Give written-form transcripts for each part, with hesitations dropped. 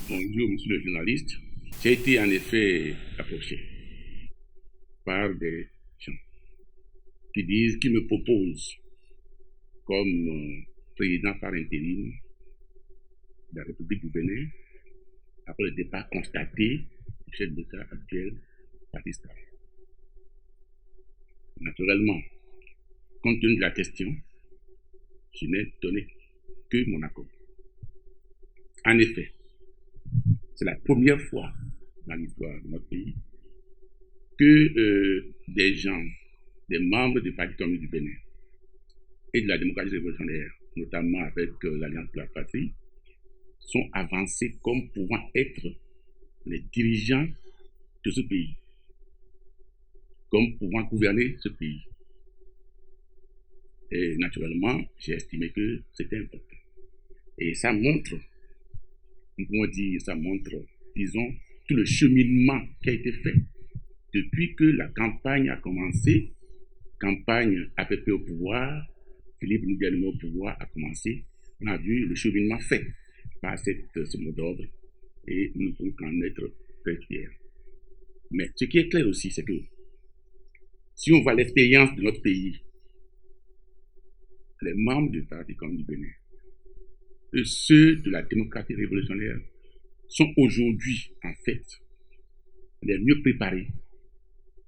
Bonjour, monsieur le journaliste. J'ai été en effet approché par des gens qui me proposent comme président par intérim de la République du Bénin après le départ constaté du chef d'État actuel, Patrice Talon. Naturellement, compte tenu de la question, je n'ai donné que mon accord. En effet, c'est la première fois dans l'histoire de notre pays que des gens, des membres du Parti communiste du Bénin et de la démocratie révolutionnaire, notamment avec l'Alliance pour la patrie, sont avancés comme pouvant être les dirigeants de ce pays, comme pouvant gouverner ce pays. Et naturellement, j'ai estimé que c'était important. Et ça montre, nous pouvons dire, ça montre, disons, tout le cheminement qui a été fait depuis que la campagne a commencé, campagne APP au pouvoir, Philippe Ngouillet au pouvoir a commencé. On a vu le cheminement fait par ce mot d'ordre et nous ne pouvons qu'en être très fiers. Mais ce qui est clair aussi, c'est que si on voit l'expérience de notre pays, les membres du Parti communiste du Bénin et ceux de la démocratie révolutionnaire sont aujourd'hui, en fait, les mieux préparés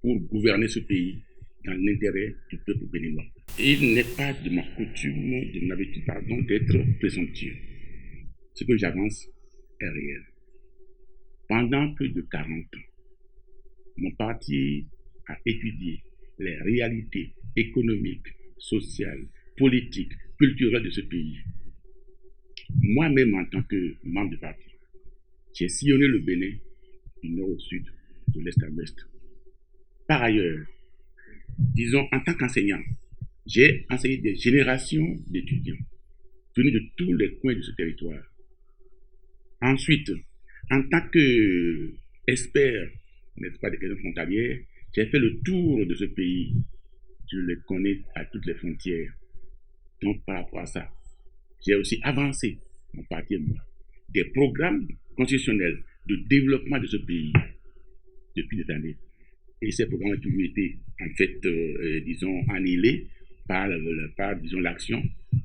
pour gouverner ce pays dans l'intérêt du peuple béninois. Il n'est pas de ma coutume, de mon habitude, pardon, d'être présomptueux. Ce que j'avance est réel. Pendant plus de 40 ans, mon parti a étudié les réalités économiques, sociales, politiques, culturelles de ce pays. Moi-même, en tant que membre du parti, j'ai sillonné le Bénin du nord au sud, de l'est à l'ouest. Par ailleurs, disons, en tant qu'enseignant, j'ai enseigné des générations d'étudiants venus de tous les coins de ce territoire. Ensuite, en tant qu'expert, n'est-ce pas, des questions frontalières, j'ai fait le tour de ce pays. Je le connais à toutes les frontières. Donc, par rapport à ça, j'ai aussi avancé, mon parti et moi, des programmes constitutionnels de développement de ce pays depuis des années. Et ces programmes ont toujours été, en fait, disons, annihilés par disons, l'action,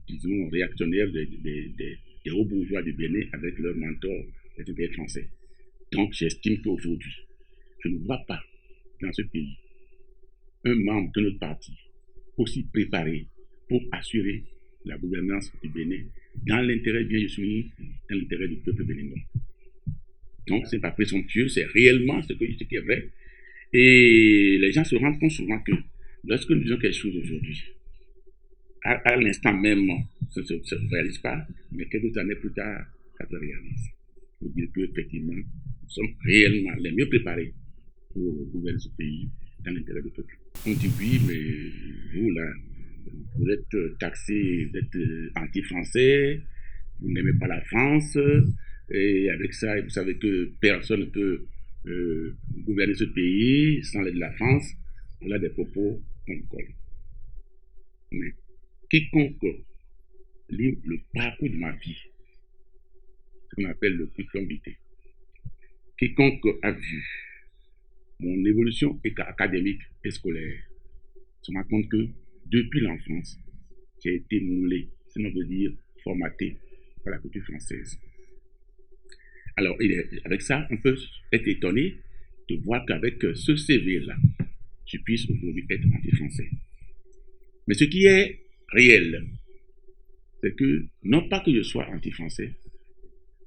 disons, réactionnaire des hauts bourgeois du Bénin avec leur mentor, les intérêts français. Donc, j'estime qu'aujourd'hui, je ne vois pas dans ce pays un membre de notre parti aussi préparé pour assurer la gouvernance du Bénin dans l'intérêt, bien sûr, dans l'intérêt du peuple béninois. Donc, ce n'est pas présomptueux, c'est réellement ce qui est vrai. Et les gens se rendent compte souvent que lorsque nous disons quelque chose aujourd'hui, à l'instant même, ça ne se réalise pas, mais quelques années plus tard, ça se réalise. Pour dire qu'effectivement, nous sommes réellement les mieux préparés pour gouverner ce pays dans l'intérêt du peuple. On dit oui, mais vous là, vous êtes taxé d'être anti-français, vous n'aimez pas la France, et avec ça, vous savez que personne ne peut gouverner ce pays sans l'aide de la France. Voilà des propos qu'on colle. Mais quiconque lit le parcours de ma vie, ce qu'on appelle le curriculum vitae, quiconque a vu mon évolution académique et scolaire, se rend compte que depuis l'enfance, j'ai été moulé, sinon veut dire formaté par la culture française. Alors, avec ça, on peut être étonné de voir qu'avec ce CV-là, je puisse aujourd'hui être anti-français. Mais ce qui est réel, c'est que, non pas que je sois anti-français,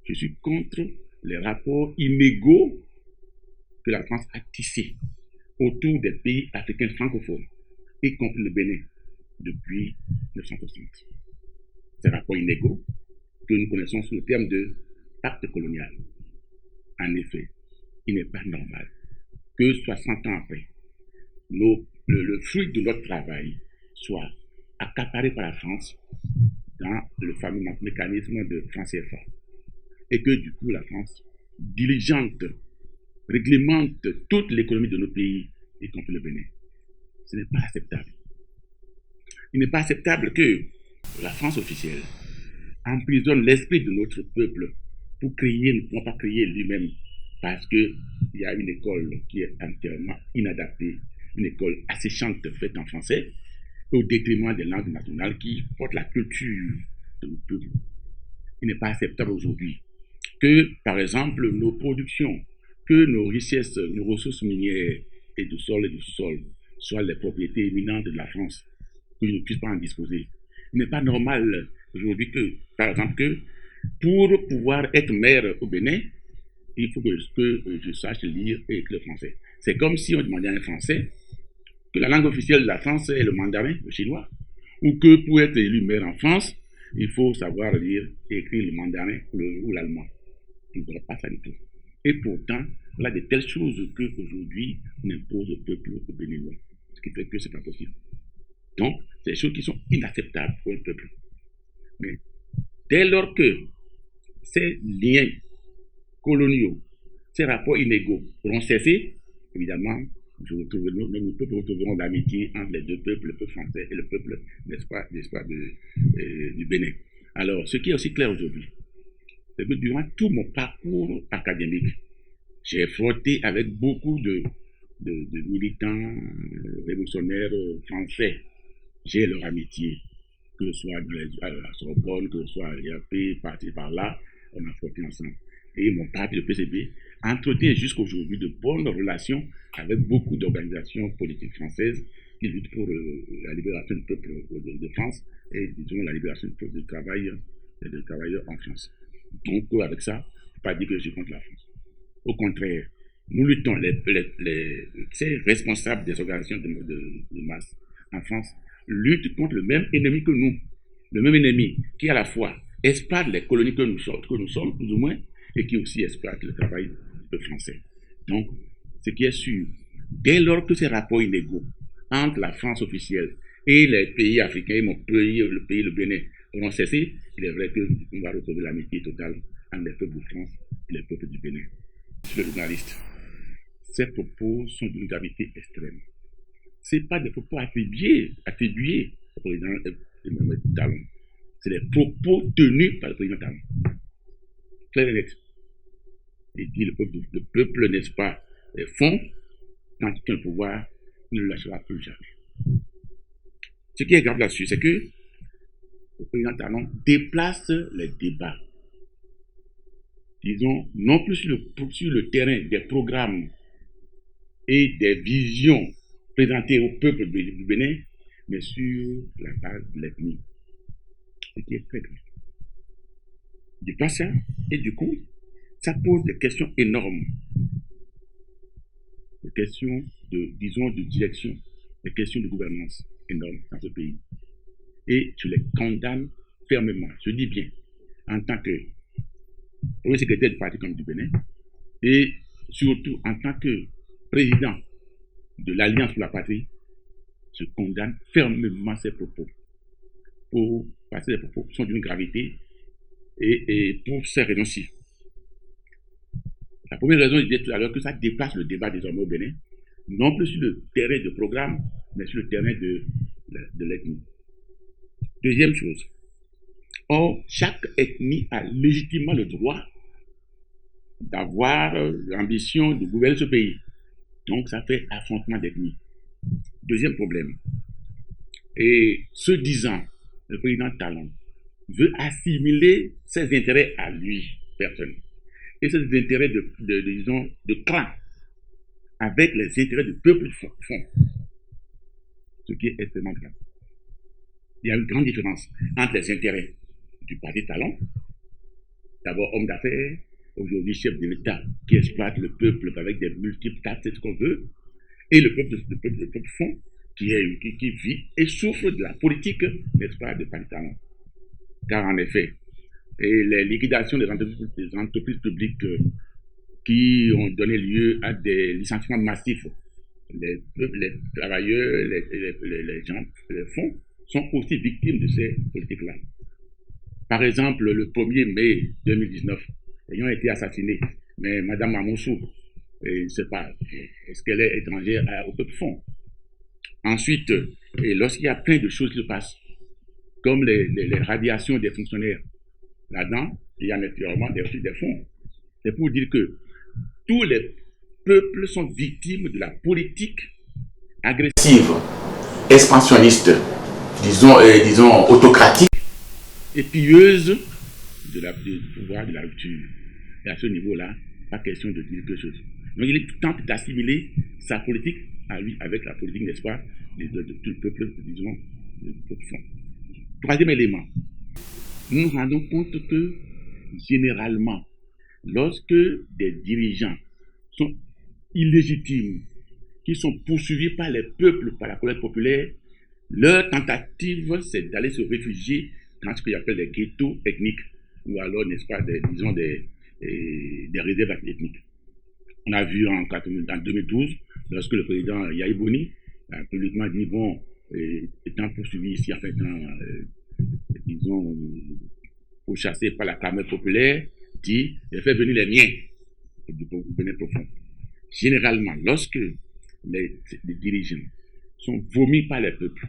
je suis contre les rapports inégaux que la France a tissés autour des pays africains francophones, y compris le Bénin, depuis 1960. Ces rapports inégaux que nous connaissons sous le terme de pacte colonial. En effet, il n'est pas normal que 60 ans après, le fruit de notre travail soit accaparé par la France dans le fameux mécanisme de franc CFA. Et que du coup, la France diligente, réglemente toute l'économie de nos pays, y compris le Bénin. Ce n'est pas acceptable. Il n'est pas acceptable que la France officielle emprisonne l'esprit de notre peuple pour créer, ne pourra pas créer lui-même parce qu'il y a une école qui est entièrement inadaptée, une école asséchante faite en français, au détriment des langues nationales qui portent la culture de nos peuples. Il n'est pas acceptable aujourd'hui que, par exemple, nos productions, que nos richesses, nos ressources minières et de sol et de sous-sol soient les propriétés éminentes de la France, que je ne puisse pas en disposer. Il n'est pas normal aujourd'hui que, par exemple, que pour pouvoir être maire au Bénin, il faut que je sache lire et écrire le français. C'est comme si on demandait à un Français que la langue officielle de la France est le mandarin, le chinois, ou que pour être élu maire en France, il faut savoir lire et écrire le mandarin ou l'allemand. On ne voit pas ça du tout. Et pourtant, il y a de telles choses qu'aujourd'hui, on impose au peuple béninois. Ce qui fait que ce n'est pas possible. Donc, c'est des choses qui sont inacceptables pour un peuple. Mais dès lors que ces liens coloniaux, ces rapports inégaux auront cessé, évidemment, nos peuples retrouveront l'amitié entre les deux peuples, le peuple français et le peuple, n'est-ce pas, du Bénin. Alors, ce qui est aussi clair aujourd'hui, c'est que durant tout mon parcours académique, j'ai frotté avec beaucoup de militants révolutionnaires français. J'ai leur amitié, que ce soit à la Sorbonne, que ce soit à l'IAP, parti par là, on a frotté ensemble. Et mon parti, le PCB, entretient jusqu'aujourd'hui de bonnes relations avec beaucoup d'organisations politiques françaises qui luttent pour la libération du peuple de France et, disons, la libération du travail et des travailleurs en France. Donc, avec ça, il ne faut pas dire que je suis contre la France. Au contraire, nous luttons, ces responsables des organisations de masse en France luttent contre le même ennemi que nous, le même ennemi qui à la fois exploite les colonies que nous sommes, plus ou moins, et qui aussi exploite le travail du peuple français. Donc, ce qui est sûr, dès lors que ces rapports inégaux entre la France officielle et les pays africains, et mon pays, le Bénin, auront cessé, il est vrai qu'on va retrouver l'amitié totale entre les peuples de France et les peuples du Bénin. Monsieur le journaliste, ces propos sont d'une gravité extrême. Ce n'est pas des propos attribués au président Emmanuel Talon. C'est des propos tenus par le président Talon. Clair et net. Il dit le peuple, n'est-ce pas, fond, quand il tient le pouvoir, il ne le lâchera plus jamais. Ce qui est grave là-dessus, c'est que le président Talon déplace les débats, disons, non plus sur le terrain des programmes et des visions présentées au peuple du Bénin, mais sur la base de l'ethnie. Ce qui est très grave. Du passé, et du coup, ça pose des questions énormes. Des questions de direction, des questions de gouvernance énormes dans ce pays. Et je les condamne fermement, je dis bien, en tant que premier secrétaire du parti comme du Bénin, et surtout en tant que président de l'Alliance pour la patrie, je condamne fermement ces propos. Parce que ces propos sont d'une gravité et pour ces raisons-ci. La première raison, je disais tout à l'heure que ça dépasse le débat désormais au Bénin, non plus sur le terrain de programme, mais sur le terrain de l'ethnie. Deuxième chose, or, chaque ethnie a légitimement le droit d'avoir l'ambition de gouverner ce pays. Donc, ça fait affrontement d'ethnie. Deuxième problème, et ce disant, le président Talon veut assimiler ses intérêts à lui, personne, et ses intérêts de clan avec les intérêts du peuple fond, ce qui est extrêmement grave. Il y a une grande différence entre les intérêts du parti Talon, d'abord homme d'affaires, aujourd'hui chef de l'État, qui exploite le peuple avec des multiples taxes, c'est ce qu'on veut, et le peuple fond, qui vit et souffre de la politique, n'est-ce pas, de parti Talon. Car en effet, et les liquidations des entreprises publiques qui ont donné lieu à des licenciements massifs, les travailleurs, les gens, les fonds, sont aussi victimes de ces politiques-là. Par exemple, le 1er mai 2019, ayant été assassinés, mais Mme Mamoussou, je ne sais pas, est-ce qu'elle est étrangère au peuple fond? Ensuite, lorsqu'il y a plein de choses qui se passent, comme les radiations des fonctionnaires, là-dedans, il y a naturellement des fonds. C'est pour dire que tous les peuples sont victimes de la politique agressive, expansionniste, disons autocratique et pilleuse du pouvoir de la rupture. Et à ce niveau-là, pas question de dire quelque chose. Donc il tente d'assimiler sa politique à lui avec la politique, n'est-ce pas, de tout le peuple, disons, de fond. Troisième élément, nous nous rendons compte que généralement, lorsque des dirigeants sont illégitimes, qui sont poursuivis par les peuples, par la colère populaire, leur tentative, c'est d'aller se réfugier dans ce qu'ils appellent des ghettos ethniques, ou alors, n'est-ce pas, disons, des réserves ethniques. On a vu en 2012, lorsque le président Yahi Boni a publiquement dit, bon, étant poursuivi ici, en fait, disons, pourchassé par la clameur populaire, dit, j'ai fait venir les miens, du Bénin profond. Généralement, lorsque les dirigeants sont vomis par les peuples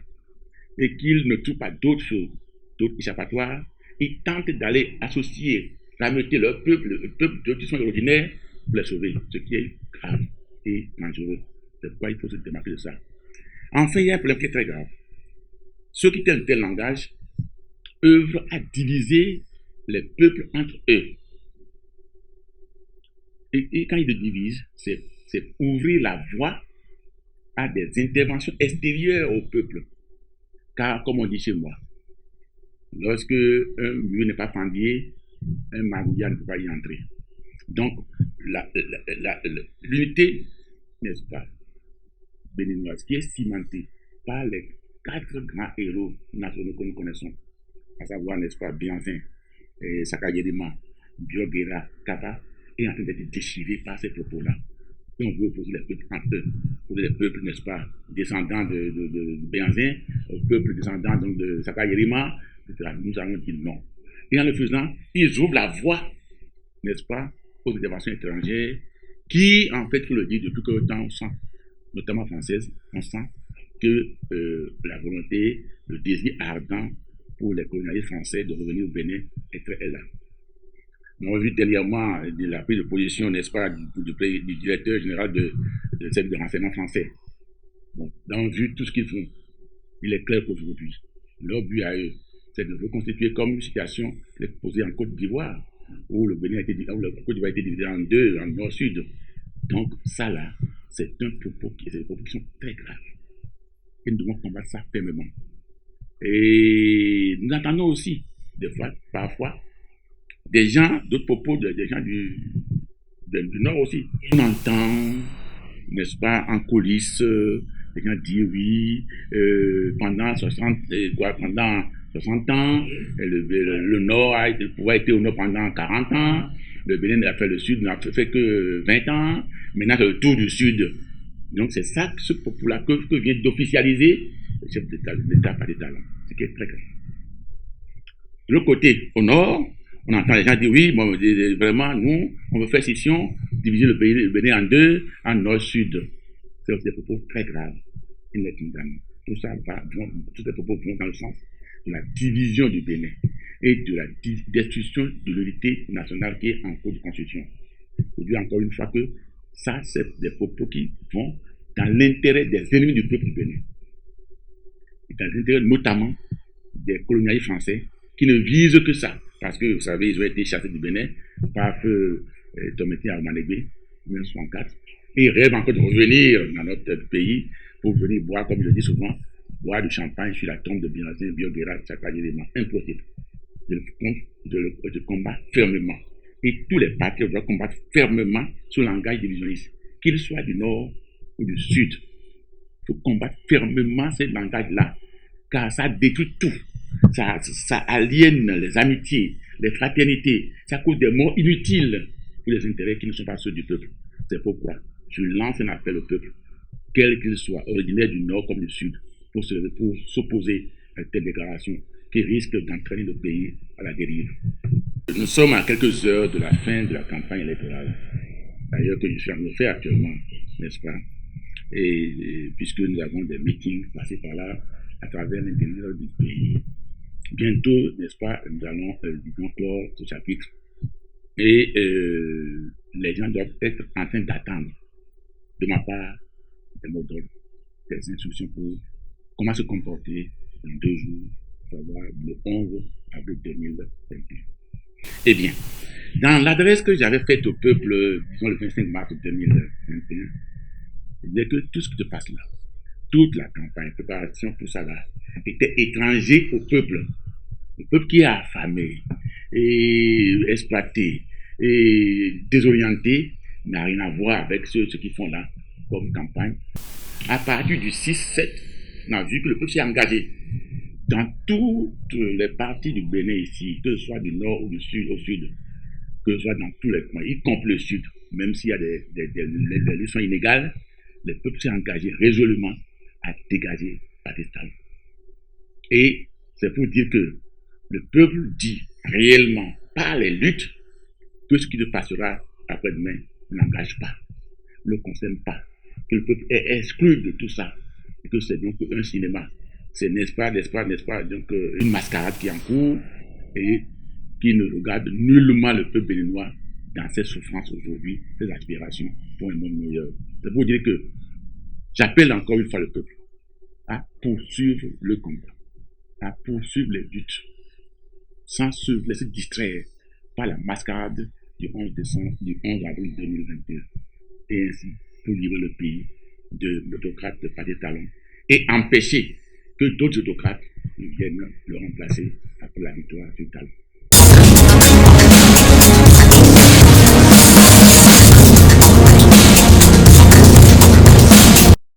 et qu'ils ne trouvent pas d'autres choses, d'autres échappatoires, ils tentent d'aller associer, rameuter leur peuple, le peuple de qui sont ordinaires, pour les sauver, ce qui est grave et dangereux. C'est pourquoi il faut se démarquer de ça. Enfin, il y a un problème qui est très grave. Ceux qui tiennent un tel langage œuvrent à diviser les peuples entre eux. Et quand ils le divisent, c'est ouvrir la voie à des interventions extérieures au peuple. Car, comme on dit chez moi, lorsque un mur n'est pas fendu, un magouillard ne peut pas y entrer. Donc, l'unité, n'est-ce pas, béninoise, qui est cimentée par les 4 grands héros nationaux que nous connaissons, à savoir, n'est-ce pas, Bianzin, Sakayedema, Biogera, Kaba, est en train d'être déchiré par ces propos-là. Et on veut opposer les peuples entre eux, opposer les peuples, n'est-ce pas, descendants de Bianzin, aux peuples descendants donc, de Sakayedema, etc. Nous allons dire non. Et en le faisant, ils ouvrent la voie, n'est-ce pas, aux interventions étrangères, qui, en fait, il faut le dire, depuis que temps, on sent, notamment française, on sent que la volonté, le désir ardent pour les colonialistes français de revenir au Bénin est là. On a vu dernièrement la prise de position, n'est-ce pas, du directeur général de service de renseignement français. Bon, on a vu tout ce qu'ils font. Il est clair qu'aujourd'hui, leur but à eux, c'est de reconstituer comme une situation posée en Côte d'Ivoire, où le Bénin a été, où la Côte d'Ivoire a été divisée en deux, en nord-sud. Donc, ça là, c'est un propos qui sont très graves. Et nous devons combattre ça fermement. Et nous entendons aussi, des fois, parfois, des gens, d'autres propos, des gens du Nord aussi. On entend, n'est-ce pas, en coulisses, des gens dire oui, pendant 60 ans, le Nord le pouvoir a été au Nord pendant 40 ans, le Bénin a fait le Sud, n'a fait que 20 ans, maintenant c'est le tour du Sud. Donc c'est ça, ce propos-là que vient d'officialiser le chef d'État par l'État, ce qui est très grave. De l'autre côté, au Nord, on entend les gens dire oui, bon, vraiment, nous, on veut faire scission, diviser le pays, le Bénin en deux, en Nord-Sud. C'est des propos très graves. Ils les condamnent. Tout ça va, tous ces propos vont dans le sens de la division du Bénin et de la destruction de l'unité nationale qui est en cours de constitution. Je dis encore une fois que ça, c'est des propos qui vont dans l'intérêt des ennemis du peuple bénin. Et dans l'intérêt notamment des colonialistes français qui ne visent que ça. Parce que, vous savez, ils ont été chassés du Bénin par feu Tometi Armanégué en 1964. Et ils rêvent encore de revenir dans notre pays pour venir boire, comme je le dis souvent, boire du champagne sur la tombe de Bianzin, Biogera, Sakayedema. Impossible. Je combats fermement. Et tous les partis doivent combattre fermement sous langage divisionniste, qu'ils soient du Nord ou du Sud. Il faut combattre fermement ces langages-là, car ça détruit tout. Ça aliène les amitiés, les fraternités, ça cause des morts inutiles pour les intérêts qui ne sont pas ceux du peuple. C'est pourquoi je lance un appel au peuple, quel qu'il soit, originaire du Nord comme du Sud, pour s'opposer à cette déclaration qui risque d'entraîner le pays à la dérive. Nous sommes à quelques heures de la fin de la campagne électorale, d'ailleurs que je suis en train de faire actuellement, n'est-ce pas? Et puisque nous avons des meetings passés par là, à travers l'intérieur du pays. bientôt, n'est-ce pas, nous allons, disons, clore ce chapitre. Et les gens doivent être en train d'attendre de ma part des mots d'ordre, des instructions pour comment se comporter dans 2 jours, savoir le 11 avril 2021. Eh bien, dans l'adresse que j'avais faite au peuple, disons le 25 mars 2021, il disait que tout ce qui se passe là, toute la campagne, préparation, tout ça là, était étranger au peuple. Le peuple qui est affamé, et exploité, et désorienté, n'a rien à voir avec ce qu'ils font là comme campagne. À partir du 6-7, on a vu que le peuple s'est engagé dans toutes les parties du Bénin ici, que ce soit du nord ou du sud au sud, que ce soit dans tous les coins, y compris le sud, même s'il y a des élections inégales, le peuple s'est engagé résolument à dégager Patrice Talon. Et c'est pour dire que le peuple dit réellement par les luttes que ce qui se passera après-demain n'engage pas, ne le concerne pas, que le peuple est exclu de tout ça, et que c'est donc un cinéma. C'est, n'est-ce pas, donc une mascarade qui est en cours et qui ne regarde nullement le peuple béninois dans ses souffrances aujourd'hui, ses aspirations pour un monde meilleur. C'est pour dire que j'appelle encore une fois le peuple à poursuivre le combat, à poursuivre les luttes, sans se laisser distraire par la mascarade du 11 avril 2022, et ainsi pour livrer le pays de l'autocrate de Patrice Talon et empêcher que d'autres autocrates viennent le remplacer après la victoire sur Talon.